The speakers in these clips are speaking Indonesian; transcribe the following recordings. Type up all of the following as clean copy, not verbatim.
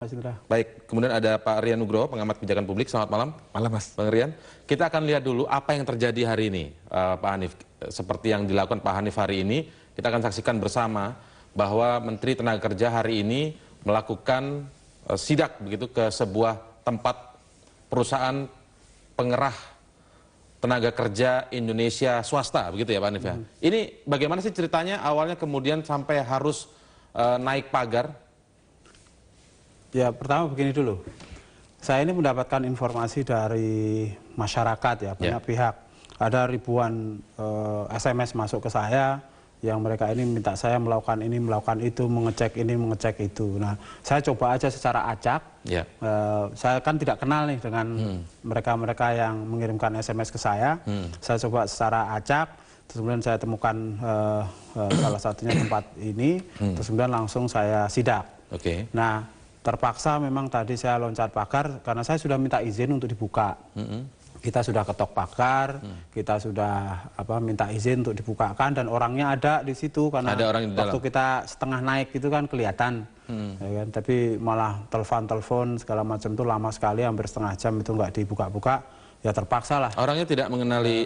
Mas Indra. Baik, kemudian ada Pak Rian Nugroho, pengamat kebijakan publik. Selamat malam. Malam, Mas. Bang Rian, kita akan lihat dulu apa yang terjadi hari ini, Pak Hanif. Seperti yang dilakukan Pak Hanif hari ini, kita akan saksikan bersama bahwa Menteri Tenaga Kerja hari ini melakukan sidak begitu ke sebuah tempat perusahaan pengerah tenaga kerja Indonesia swasta, begitu ya Pak Hanif ya. Ini bagaimana sih ceritanya awalnya kemudian sampai harus naik pagar? Ya, pertama begini dulu. Saya ini mendapatkan informasi dari masyarakat ya, banyak pihak. Ada ribuan SMS masuk ke saya yang mereka ini minta saya melakukan ini, melakukan itu, mengecek ini, mengecek itu. Nah, saya coba aja secara acak. Saya kan tidak kenal nih dengan mereka-mereka yang mengirimkan SMS ke saya. Saya coba secara acak. Terus kemudian saya temukan salah satunya tempat ini. Terus kemudian langsung saya sidak. Nah, terpaksa memang tadi saya loncat pagar karena saya sudah minta izin untuk dibuka. Kita sudah ketok pagar, kita sudah minta izin untuk dibukakan dan orangnya ada di situ karena ada orang di dalam. Waktu kita setengah naik itu kan kelihatan. Ya kan? Tapi malah telepon segala macam itu lama sekali, hampir setengah jam itu nggak dibuka-buka. Ya terpaksa lah. Orangnya tidak mengenali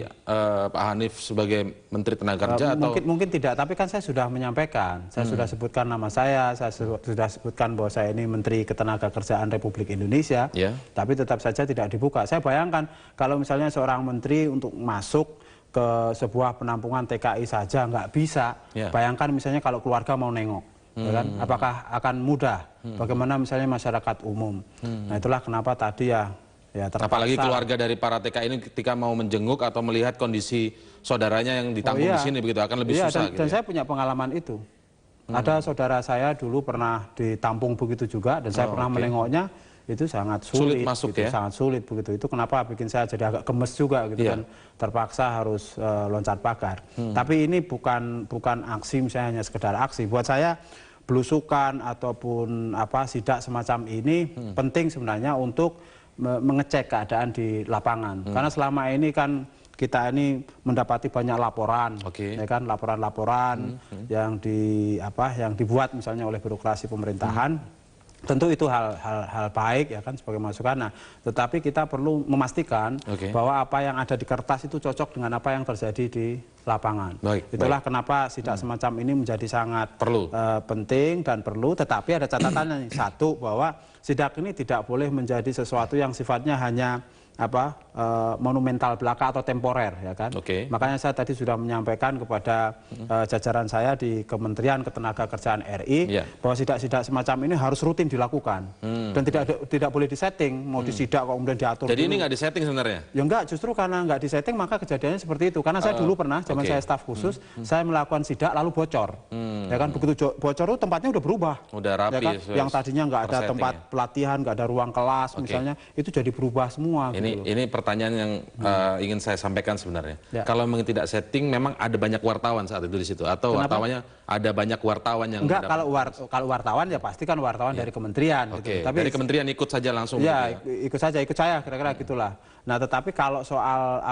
Pak Hanif sebagai Menteri Tenaga Kerja atau? Mungkin tidak, tapi kan saya sudah menyampaikan. Saya sudah sebutkan nama saya sudah sebutkan bahwa saya ini Menteri Ketenagakerjaan Republik Indonesia. Tapi tetap saja tidak dibuka. Saya bayangkan kalau misalnya seorang menteri untuk masuk ke sebuah penampungan TKI saja nggak bisa. Bayangkan misalnya kalau keluarga mau nengok. Ya kan? Apakah akan mudah? Bagaimana misalnya masyarakat umum? Nah itulah kenapa tadi ya apalagi keluarga dari para TKI ini ketika mau menjenguk atau melihat kondisi saudaranya yang ditampung di sini begitu akan lebih susah. Dan saya punya pengalaman itu. Ada saudara saya dulu pernah ditampung begitu juga dan saya pernah menengoknya, itu sangat sulit masuk gitu, sangat sulit begitu. Itu kenapa bikin saya jadi agak gemes juga gitu kan, terpaksa harus loncat pagar. Tapi ini bukan aksi misalnya hanya sekedar aksi. Buat saya belusukan ataupun sidak semacam ini penting sebenarnya untuk mengecek keadaan di lapangan. Karena selama ini kan kita ini mendapati banyak laporan, ya kan, laporan-laporan yang dibuat misalnya oleh birokrasi pemerintahan. Tentu itu hal baik ya kan sebagai masukan. Nah, tetapi kita perlu memastikan bahwa apa yang ada di kertas itu cocok dengan apa yang terjadi di lapangan. Itulah kenapa sidak semacam ini menjadi sangat penting dan perlu. Tetapi ada catatannya. Satu, bahwa sidak ini tidak boleh menjadi sesuatu yang sifatnya hanya monumental belaka atau temporer ya kan. Makanya saya tadi sudah menyampaikan kepada jajaran saya di Kementerian Ketenagakerjaan RI bahwa sidak-sidak semacam ini harus rutin dilakukan dan tidak boleh disetting, mau disidak kok kemudian diatur. Jadi dulu. ini nggak disetting sebenarnya? Ya enggak, justru karena nggak disetting maka kejadiannya seperti itu. Karena saya dulu pernah zaman saya staf khusus, saya melakukan sidak lalu bocor. Ya kan, begitu bocor itu tempatnya udah berubah. Udah rapi. Ya kan? Yang tadinya nggak ada tempat pelatihan, nggak ada ruang kelas misalnya, itu jadi berubah semua. Ini pertanyaan yang ingin saya sampaikan sebenarnya. Kalau memang tidak setting, memang ada banyak wartawan saat itu di situ, atau wartawannya ada banyak wartawan yang enggak, kalau wartawan ya pasti kan wartawan dari kementerian. Gitu. Tapi dari kementerian ikut saja langsung. Ya, ikut saya kira-kira gitulah. Nah, tetapi kalau soal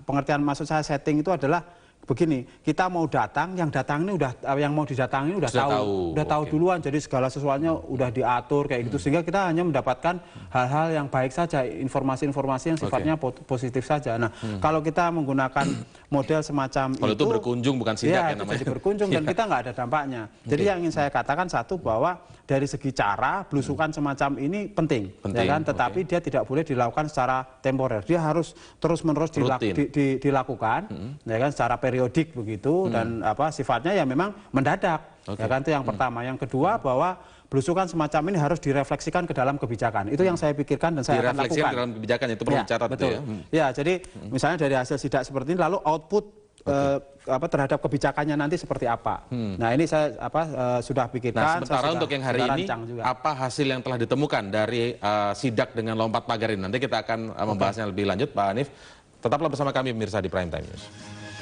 pengertian maksud saya setting itu adalah begini, kita mau datang, yang datang ini yang mau didatangi udah tahu duluan, jadi segala sesuatunya udah diatur kayak gitu, sehingga kita hanya mendapatkan hal-hal yang baik saja, informasi-informasi yang sifatnya positif saja. Nah, kalau kita menggunakan model semacam itu berkunjung bukan sidak ya namanya. Jadi berkunjung dan kita nggak ada dampaknya. Jadi yang ingin saya katakan satu, bahwa dari segi cara belusukan semacam ini penting. Ya kan? Tetapi dia tidak boleh dilakukan secara temporer. Dia harus terus-menerus dilakukan, ya kan, secara periodik begitu dan sifatnya ya memang mendadak. Ya kan, itu yang pertama. Yang kedua, bahwa belusukan semacam ini harus direfleksikan ke dalam kebijakan. Itu yang saya pikirkan dan saya akan lakukan. Direfleksikan ke dalam kebijakan, itu perlu dicatat. Betul. Ya, jadi misalnya dari hasil sidak seperti ini, lalu output terhadap kebijakannya nanti seperti apa. Nah, ini saya sudah pikirkan. Nah, sementara untuk yang hari ini, apa hasil yang telah ditemukan dari sidak dengan lompat pagar ini? Nanti kita akan membahasnya lebih lanjut, Pak Hanif. Tetaplah bersama kami pemirsa di Prime Time News.